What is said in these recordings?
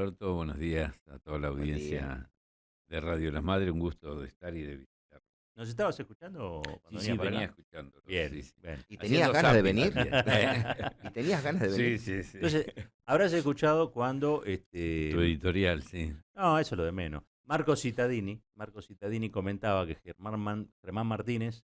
Alberto, buenos días a toda la Buen día. audiencia de Radio Las Madres, un gusto de estar y de visitar. ¿Nos estabas escuchando Sí, cuando sí, venías para venía acá? escuchándolo, sí, Bien, sí. bien. ¿Y tenías Haciendo ganas de zapping venir? también. ¿Y tenías ganas de venir? Sí, sí, sí. Entonces, habrás escuchado cuando, Tu editorial, sí. no, eso es lo de menos. Marco Cittadini comentaba que Germán Martínez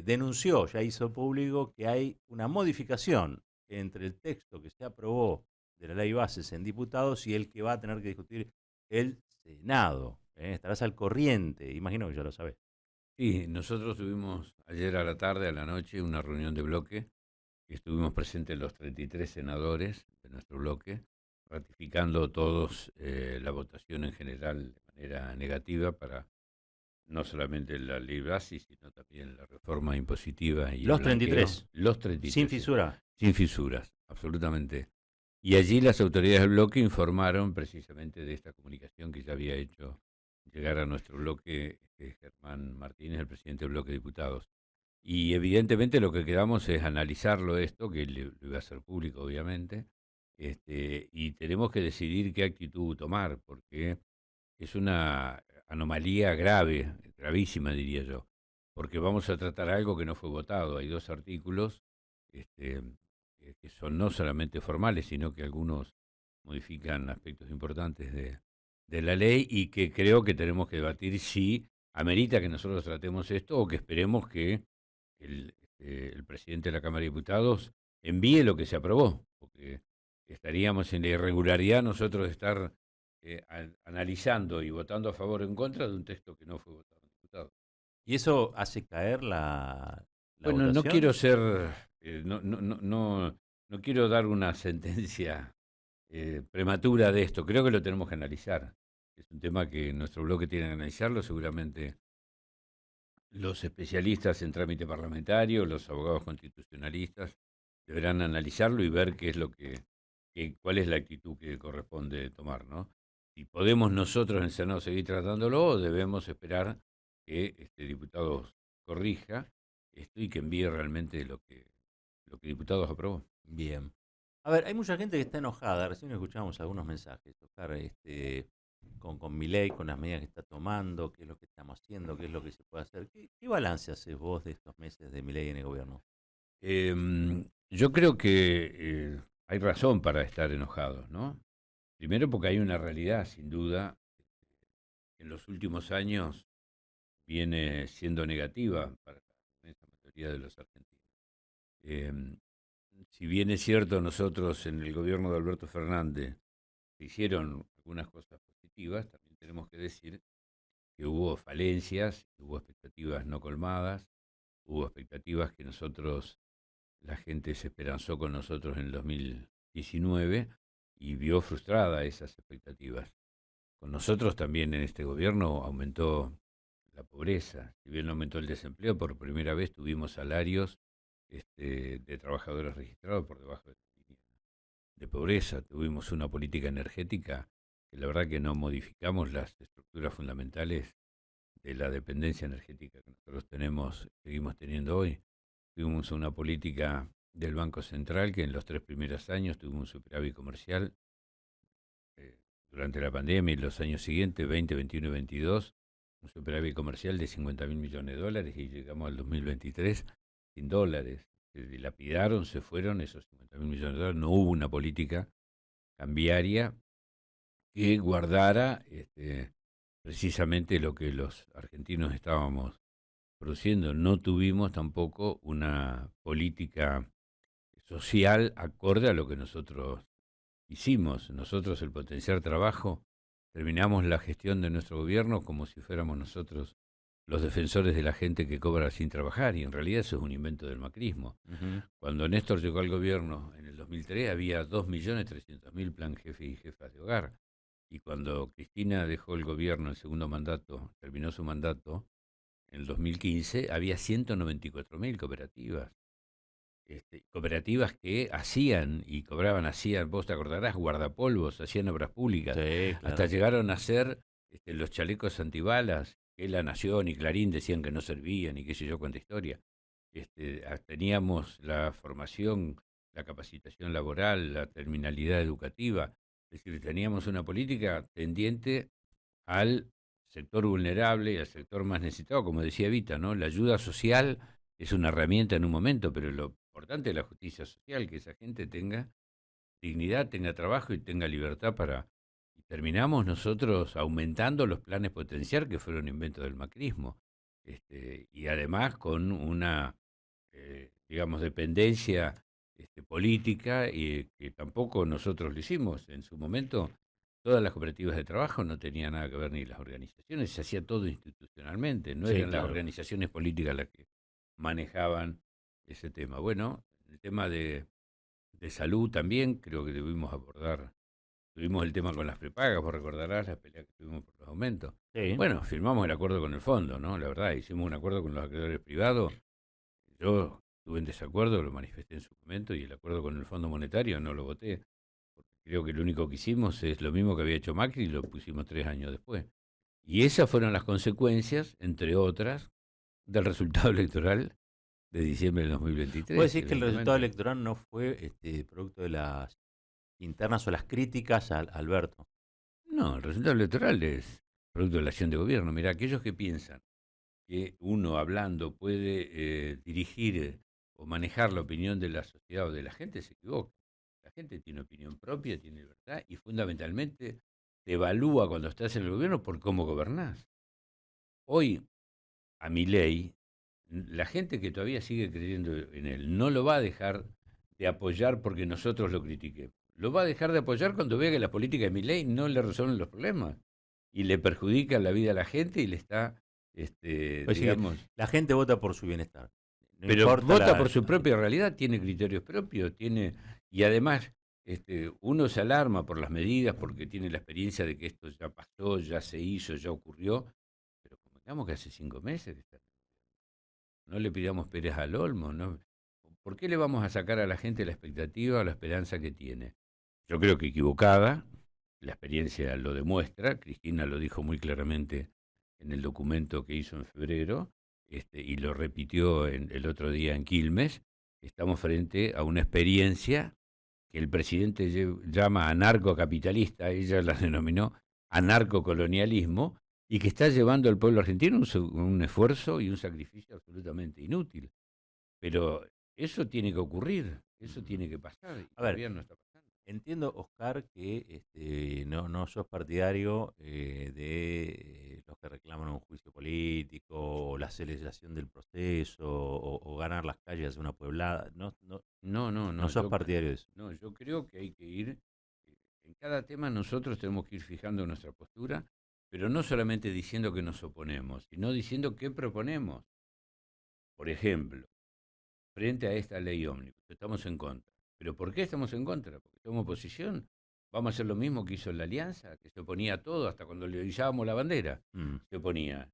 denunció, ya hizo público que hay una modificación entre el texto que se aprobó de la ley bases en diputados y el que va a tener que discutir el Senado. Estarás al corriente, imagino que ya lo sabes. Sí, nosotros tuvimos ayer a la tarde, a la noche, una reunión de bloque y estuvimos presentes los 33 senadores de nuestro bloque, ratificando todos la votación en general de manera negativa para no solamente la ley base, sino también la reforma impositiva y el Los blanqueo, 33, los sin 33, sí, fisura. sin fisuras, absolutamente. Y allí las autoridades del bloque informaron precisamente de esta comunicación que ya había hecho llegar a nuestro bloque Germán Martínez, el presidente del bloque de diputados. Y evidentemente lo que quedamos es analizarlo esto, que lo iba a hacer público obviamente, y tenemos que decidir qué actitud tomar, porque es una anomalía grave, gravísima diría yo, porque vamos a tratar algo que no fue votado. Hay dos artículos este, que son no solamente formales, sino que algunos modifican aspectos importantes de la ley y que creo que tenemos que debatir si amerita que nosotros tratemos esto o que esperemos que el presidente de la Cámara de Diputados envíe lo que se aprobó, porque estaríamos en la irregularidad nosotros de estar analizando y votando a favor o en contra de un texto que no fue votado en diputados. ¿Y eso hace caer la Bueno, no quiero votación? ser, no quiero dar una sentencia prematura de esto. Creo que lo tenemos que analizar. Es un tema que nuestro bloque tiene que analizarlo. Seguramente los especialistas en trámite parlamentario, los abogados constitucionalistas, deberán analizarlo y ver qué es lo cuál es la actitud que corresponde tomar, ¿no? Si podemos nosotros en el Senado seguir tratándolo, o debemos esperar que este diputado corrija esto y que envíe realmente lo que diputados aprobó. Bien. A ver, hay mucha gente que está enojada. Recién escuchamos algunos mensajes. Oscar, con Milei, con las medidas que está tomando, qué es lo que estamos haciendo, qué es lo que se puede hacer. ¿Qué balance haces vos de estos meses de Milei en el gobierno? Yo creo que hay razón para estar enojados, ¿no? Primero porque hay una realidad, sin duda, en los últimos años viene siendo negativa para la inmensa mayoría de los argentinos. Em, si bien es cierto, nosotros en el gobierno de Alberto Fernández se hicieron algunas cosas positivas, también tenemos que decir que hubo falencias, hubo expectativas no colmadas, hubo expectativas que nosotros, la gente se esperanzó con nosotros en el 2019 y vio frustradas esas expectativas. Con nosotros también en este gobierno aumentó la pobreza. Si bien no aumentó el desempleo, por primera vez tuvimos salarios de trabajadores registrados por debajo de la línea de pobreza. Tuvimos una política energética que la verdad que no modificamos las estructuras fundamentales de la dependencia energética que nosotros seguimos teniendo hoy. Tuvimos una política del Banco Central que en los 3 primeros años tuvo un superávit comercial eh, durante la pandemia y los años siguientes, 20, 21 y 22, un superávit comercial de 50.000 millones de dólares y llegamos al 2023 sin dólares. Se dilapidaron, se fueron esos 50.000 millones de dólares. No hubo una política cambiaria que guardara precisamente lo que los argentinos estábamos produciendo. No tuvimos tampoco una política social acorde a lo que nosotros hicimos. Nosotros, el potenciar trabajo, terminamos la gestión de nuestro gobierno como si fuéramos nosotros los defensores de la gente que cobra sin trabajar, y en realidad eso es un invento del macrismo. Ujú. Cuando Néstor llegó al gobierno en el 2003 había 2.300.000 plan jefes y jefas de hogar, y cuando Cristina dejó el gobierno, el segundo mandato, terminó su mandato, en el 2015 había 194.000 cooperativas. Cooperativas que hacían y cobraban, hacían, vos te acordarás, guardapolvos, hacían obras públicas, Sí, hasta claro. llegaron a ser los chalecos antibalas, que La Nación y Clarín decían que no servían y qué sé yo cuánta historia. Teníamos la formación, la capacitación laboral, la terminalidad educativa. Es decir, teníamos una política tendiente al sector vulnerable y al sector más necesitado, como decía Evita, ¿no? La ayuda social es una herramienta en un momento, pero lo importante es la justicia social, que esa gente tenga dignidad, tenga trabajo y tenga libertad para... Y terminamos nosotros aumentando los planes potenciar que fueron inventos del macrismo. Y además con una, digamos, dependencia política y que tampoco nosotros lo hicimos. En su momento, todas las cooperativas de trabajo no tenían nada que ver ni las organizaciones, se hacía todo institucionalmente, no Sí, eran las claro. organizaciones políticas las que manejaban ese tema. Bueno, el tema de salud también creo que debimos abordar. Tuvimos el tema con las prepagas, vos recordarás la pelea que tuvimos por los aumentos. Sí. Bueno, firmamos el acuerdo con el fondo, ¿no? La verdad, hicimos un acuerdo con los acreedores privados. Yo estuve en desacuerdo, lo manifesté en su momento, y el acuerdo con el Fondo Monetario no lo voté. Porque creo que lo único que hicimos es lo mismo que había hecho Macri y lo pusimos 3 años después. Y esas fueron las consecuencias, entre otras, del resultado electoral de diciembre del ¿Vos 2023, decís que el resultado evidentemente. electoral no fue producto de las internas o las críticas a Alberto? No, el resultado electoral es producto de la acción de gobierno. Mira, aquellos que piensan que uno hablando puede dirigir o manejar la opinión de la sociedad o de la gente se equivoca. La gente tiene opinión propia, tiene libertad y fundamentalmente te evalúa cuando estás en el gobierno por cómo gobernás. Hoy, a Milei, la gente que todavía sigue creyendo en él no lo va a dejar de apoyar porque nosotros lo critiquemos. Lo va a dejar de apoyar cuando vea que las políticas de Milei no le resuelven los problemas y le perjudican la vida a la gente y le está, Pues sí, digamos, la gente vota por su bienestar. No pero importa vota por la... su propia realidad, tiene criterios propios, tiene, y además uno se alarma por las medidas porque tiene la experiencia de que esto ya pasó, ya se hizo, ya ocurrió, pero digamos que hace 5 meses que está. No le pidamos peras al olmo, ¿no? ¿Por qué le vamos a sacar a la gente la expectativa o la esperanza que tiene? Yo creo que equivocada, la experiencia lo demuestra, Cristina lo dijo muy claramente en el documento que hizo en febrero, y lo repitió el otro día en Quilmes. Estamos frente a una experiencia que el presidente llama anarcocapitalista, ella la denominó anarcocolonialismo, y que está llevando al pueblo argentino un esfuerzo y un sacrificio absolutamente inútil. Pero eso tiene que ocurrir, eso tiene que pasar, y A ver, todavía no está pasando. entiendo, Oscar, que no sos partidario de los que reclaman un juicio político, o la aceleración del proceso, o ganar las calles de una pueblada. No, no, No no, sos partidario de eso. no, yo creo que hay que ir, en cada tema nosotros tenemos que ir fijando nuestra postura, pero no solamente diciendo que nos oponemos, sino diciendo qué proponemos. Por ejemplo, frente a esta ley ómnibus, estamos en contra. ¿Pero por qué estamos en contra? Porque somos oposición. Vamos a hacer lo mismo que hizo la Alianza, que se oponía a todo, hasta cuando le izábamos la bandera, Mm. se oponía.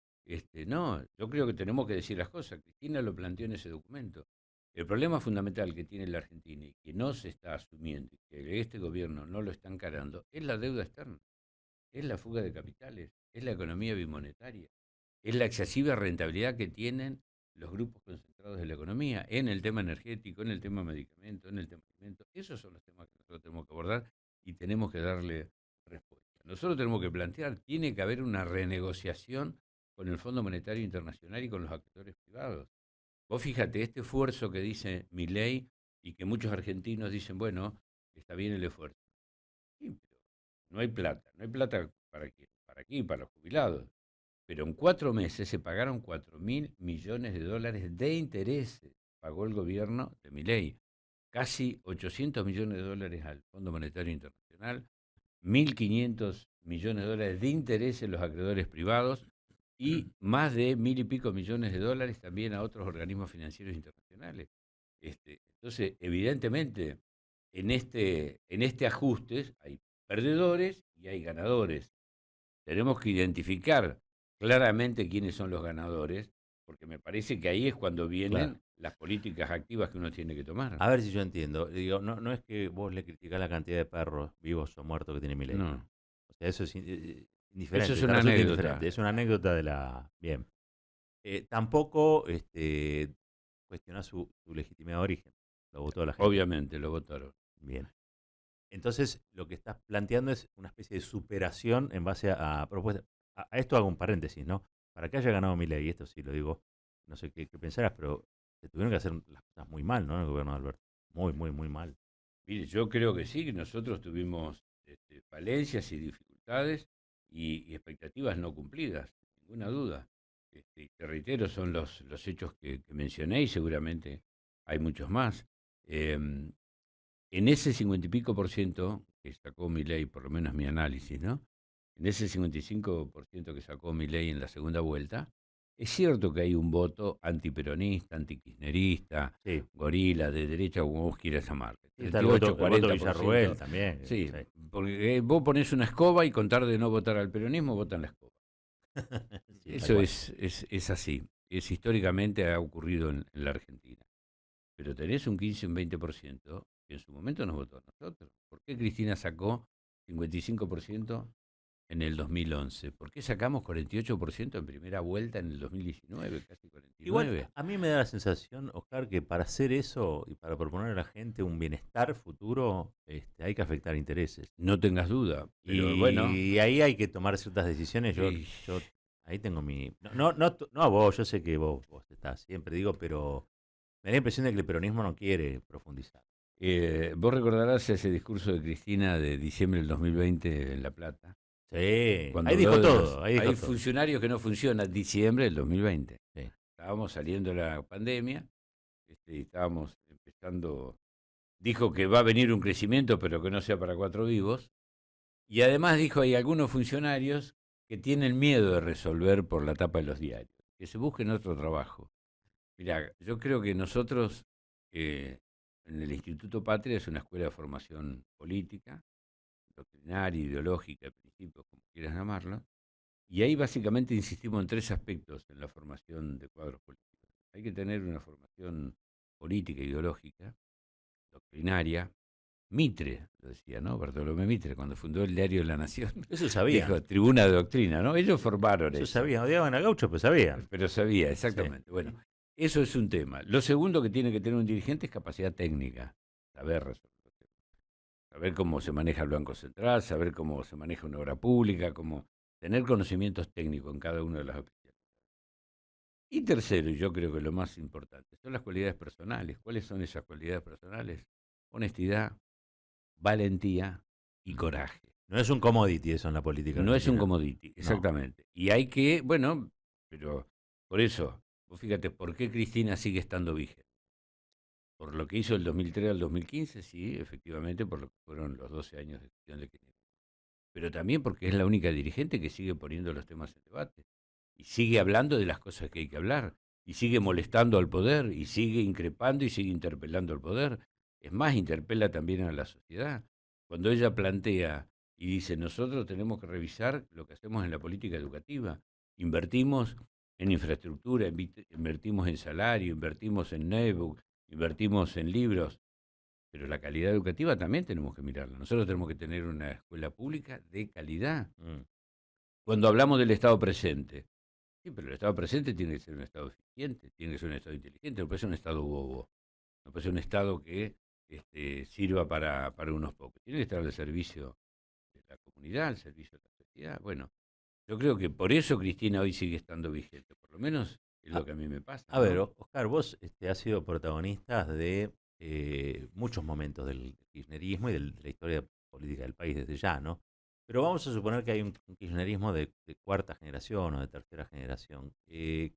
No, yo creo que tenemos que decir las cosas. Cristina lo planteó en ese documento. El problema fundamental que tiene la Argentina y que no se está asumiendo, y que este gobierno no lo está encarando, es la deuda externa, es la fuga de capitales, es la economía bimonetaria, es la excesiva rentabilidad que tienen los grupos concentrados de la economía en el tema energético, en el tema medicamento, en el tema alimento. Esos son los temas que nosotros tenemos que abordar y tenemos que darle respuesta. Nosotros tenemos que plantear, tiene que haber una renegociación con el Fondo Monetario Internacional y con los actores privados. Vos fíjate, este esfuerzo que dice Milei y que muchos argentinos dicen, bueno, está bien el esfuerzo. Sí, pero no hay plata, no hay plata para quién, para aquí, para los jubilados. Pero en 4 meses se pagaron 4.000 millones de dólares de intereses, pagó el gobierno de Milei. Casi 800 millones de dólares al Fondo Monetario Internacional, 1.500 millones de dólares de intereses los acreedores privados y más de 1.000 y pico millones de dólares también a otros organismos financieros internacionales. Entonces, evidentemente, en este ajuste hay perdedores y hay ganadores. Tenemos que identificar claramente quiénes son los ganadores, porque me parece que ahí es cuando Claro. vienen las políticas activas que uno tiene que tomar. A ver si yo entiendo. Digo, no es que vos le criticás la cantidad de perros vivos o muertos que tiene Milei. No, O sea, eso es eso indiferente, es te una resulta indiferente. anécdota. Es una anécdota de la... Bien. Tampoco cuestionás su legitimidad de origen. Lo votó la gente. Obviamente lo votaron. Bien. Entonces, lo que estás planteando es una especie de superación en base a propuestas. A esto hago un paréntesis, ¿no? Para que haya ganado Milei, esto sí lo digo, no sé qué pensarás, pero se tuvieron que hacer las cosas muy mal, ¿no? En el gobierno de Alberto. Muy, muy, muy mal. Mire, yo creo que sí, que nosotros tuvimos falencias y dificultades y expectativas no cumplidas, sin ninguna duda. Te reitero, son los hechos que mencioné y seguramente hay muchos más. Em, en ese 50 y pico por ciento que sacó mi ley, por lo menos mi análisis, ¿no? En ese 55% que sacó mi ley en la segunda vuelta, es cierto que hay un voto antiperonista, antikirchnerista, Sí, gorila, de derecha, como vos quieras llamarle. sí, está 38, el voto 40%. Villarruel también. Sí, Sí. porque vos ponés una escoba y con tal de no votar al peronismo, votan la escoba. Sí, tal Eso cual. es así. Es históricamente ha ocurrido en la Argentina. Pero tenés un 15 o un 20% que en su momento nos votó a nosotros. ¿Por qué Cristina sacó 55% en el 2011? ¿Por qué sacamos 48% en primera vuelta en el 2019? Casi Igual, 49%. a mí me da la sensación, Oscar, que para hacer eso y para proponer a la gente un bienestar futuro, hay que afectar intereses. No tengas duda. Pero bueno, Y ahí hay que tomar ciertas decisiones. y, Yo ahí tengo mi. No a vos, yo sé que vos estás siempre, digo, pero me da la impresión de que el peronismo no quiere profundizar. vos recordarás ese discurso de Cristina de diciembre del 2020 en La Plata, Sí, cuando ahí dijo habló de los... todo, ahí dijo Hay todo. funcionarios que no funcionan, diciembre del 2020. Sí. Estábamos saliendo de la pandemia, y estábamos empezando. Dijo que va a venir un crecimiento, pero que no sea para cuatro vivos. Y además dijo, hay algunos funcionarios que tienen miedo de resolver por la tapa de los diarios, que se busquen otro trabajo. Mira, yo creo que nosotros, en el Instituto Patria, es una escuela de formación política, doctrinaria, ideológica, de principios, como quieras llamarlo, y ahí básicamente insistimos en tres aspectos en la formación de cuadros políticos. Hay que tener una formación política, ideológica, doctrinaria. Mitre, lo decía, ¿no? Bartolomé Mitre, cuando fundó el diario La Nación, Eso sabían, dijo, tribuna de doctrina, ¿no? Ellos formaron eso eso, sabían. Odiaban a Gaucho, pero sabían. pero sabía, Sí. exactamente. Bueno, eso es un tema. Lo segundo que tiene que tener un dirigente es capacidad técnica, saber resolver, saber cómo se maneja el Banco Central, saber cómo se maneja una obra pública, cómo tener conocimientos técnicos en cada una de las oficinas. Y tercero, y yo creo que lo más importante, son las cualidades personales. ¿Cuáles son esas cualidades personales? Honestidad, valentía y Mm. coraje. No es un commodity eso en la política No es un argentina. commodity, No. exactamente. Y hay que, bueno, pero por eso, vos fíjate, ¿por qué Cristina sigue estando vigente? Por lo que hizo del 2003 al 2015, sí, efectivamente, por lo que fueron los 12 años de gestión de Kirchner. Pero también porque es la única dirigente que sigue poniendo los temas en debate. Y sigue hablando de las cosas que hay que hablar. Y sigue molestando al poder. Y sigue increpando y sigue interpelando al poder. Es más, interpela también a la sociedad. Cuando ella plantea y dice, nosotros tenemos que revisar lo que hacemos en la política educativa. Invertimos en infraestructura, invertimos en salario, invertimos en netbook, invertimos en libros, pero la calidad educativa también tenemos que mirarla. Nosotros tenemos que tener una escuela pública de calidad. Mm. Cuando hablamos del Estado presente, sí, pero el Estado presente tiene que ser un Estado eficiente, tiene que ser un Estado inteligente, no puede ser un Estado bobo, no puede ser un Estado que sirva para unos pocos. Tiene que estar al servicio de la comunidad, al servicio de la sociedad. Bueno, yo creo que por eso Cristina hoy sigue estando vigente, por lo menos es A, lo que a mí me pasa, a ver, ¿no? Oscar, vos has sido protagonista de muchos momentos del kirchnerismo y de la historia política del país desde ya, ¿no? Pero vamos a suponer que hay un kirchnerismo de cuarta generación o de tercera generación.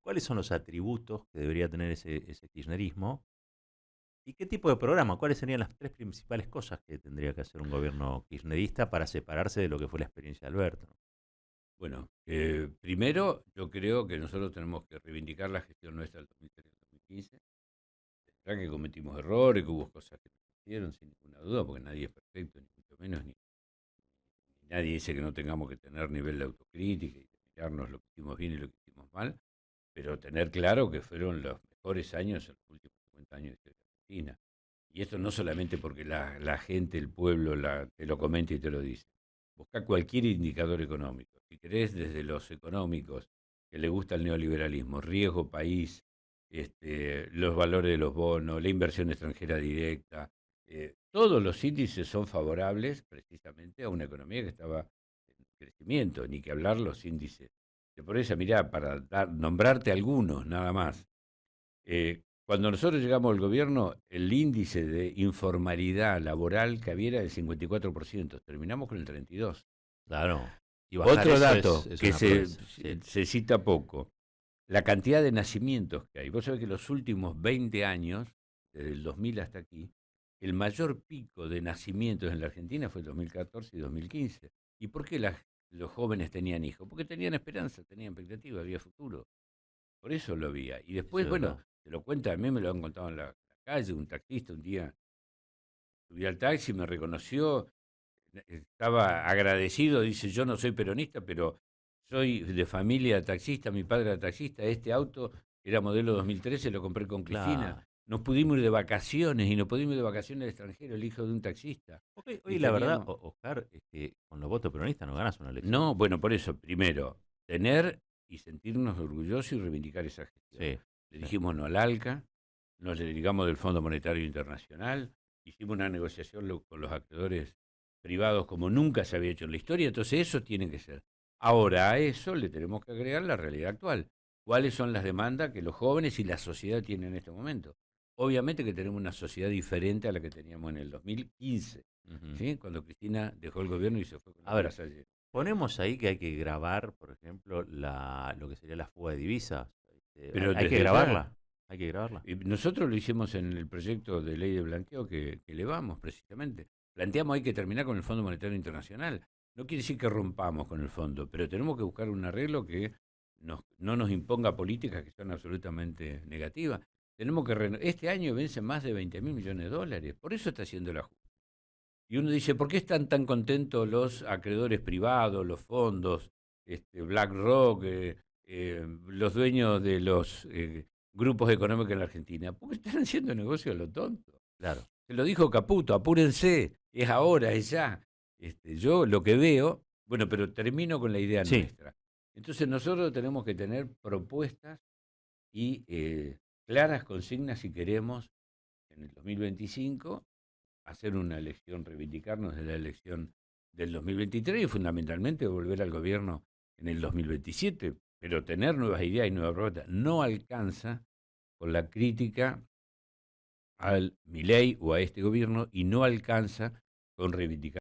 ¿Cuáles son los atributos que debería tener ese kirchnerismo? ¿Y qué tipo de programa? ¿Cuáles serían las tres principales cosas que tendría que hacer un gobierno kirchnerista para separarse de lo que fue la experiencia de Alberto? Bueno, primero yo creo que nosotros tenemos que reivindicar la gestión nuestra del 2013-2015. Verdad que cometimos errores, que hubo cosas que no se hicieron, sin ninguna duda, porque nadie es perfecto, ni mucho menos, ni nadie dice que no tengamos que tener nivel de autocrítica y de mirarnos lo que hicimos bien y lo que hicimos mal, pero tener claro que fueron los mejores años en los últimos 50 años de historia argentina. Y esto no solamente porque la gente, el pueblo te lo comenta y te lo dice. Busca cualquier indicador económico. Si querés, desde los económicos, que le gusta el neoliberalismo, riesgo país, los valores de los bonos, la inversión extranjera directa, todos los índices son favorables precisamente a una economía que estaba en crecimiento, ni que hablar los índices de pobreza. Mirá, para nombrarte algunos nada más. Cuando nosotros llegamos al gobierno, el índice de informalidad laboral que había era del 54%, terminamos con el 32%. Claro. Y bajar Otro eso dato es que una proeza. Sí. se cita poco, la cantidad de nacimientos que hay. Vos sabés que los últimos 20 años, desde el 2000 hasta aquí, el mayor pico de nacimientos en la Argentina fue el 2014 y 2015. ¿Y por qué los jóvenes tenían hijos? Porque tenían esperanza, tenían expectativa, había futuro. Por eso lo había. Y Eso después, es bueno, verdad. te lo cuenta, a mí me lo han contado en la calle, un taxista un día subí al taxi, me reconoció, estaba agradecido, dice, yo no soy peronista, pero soy de familia taxista, mi padre era taxista, este auto era modelo 2013, lo compré con Cristina. Claro. Nos pudimos ir de vacaciones y nos pudimos ir de vacaciones al extranjero, el hijo de un taxista. Porque Y hoy la verdad, teníamos... Oscar, es que con los votos peronistas no ganas una elección. No, bueno, por eso, primero, tener y sentirnos orgullosos y reivindicar esa gestión. Sí, Le sí. dijimos no al ALCA, nos dedicamos del Fondo Monetario Internacional, hicimos una negociación con los acreedores privados como nunca se había hecho en la historia, entonces eso tiene que ser. Ahora a eso le tenemos que agregar la realidad actual. ¿Cuáles son las demandas que los jóvenes y la sociedad tienen en este momento? Obviamente que tenemos una sociedad diferente a la que teníamos en el 2015, Ujú. ¿sí? Cuando Cristina dejó el gobierno y se fue con la A ver, plaza llena. ponemos ahí que hay que grabar, por ejemplo, lo que sería la fuga de divisas. Pero Hay que desde ya, grabarla. Hay que grabarla. nosotros lo hicimos en el proyecto de ley de blanqueo que elevamos precisamente. Planteamos hay que terminar con el Fondo Monetario Internacional. No quiere decir que rompamos con el fondo, pero tenemos que buscar un arreglo que no nos imponga políticas que son absolutamente negativas. Tenemos que este año vence más de 20.000 millones de dólares, por eso está haciendo el ajuste. Y uno dice, ¿por qué están tan contentos los acreedores privados, los fondos, BlackRock, los dueños de los grupos económicos en la Argentina? Porque están haciendo negocio a lo tonto. Claro. Se lo dijo Caputo, apúrense, es ahora, es ya. Yo lo que veo, bueno, pero termino con la idea Sí. nuestra. Entonces nosotros tenemos que tener propuestas y claras consignas si queremos en el 2025 hacer una elección, reivindicarnos de la elección del 2023 y fundamentalmente volver al gobierno en el 2027, pero tener nuevas ideas y nuevas propuestas. No alcanza con la crítica al Milei o a este gobierno y no alcanza con reivindicar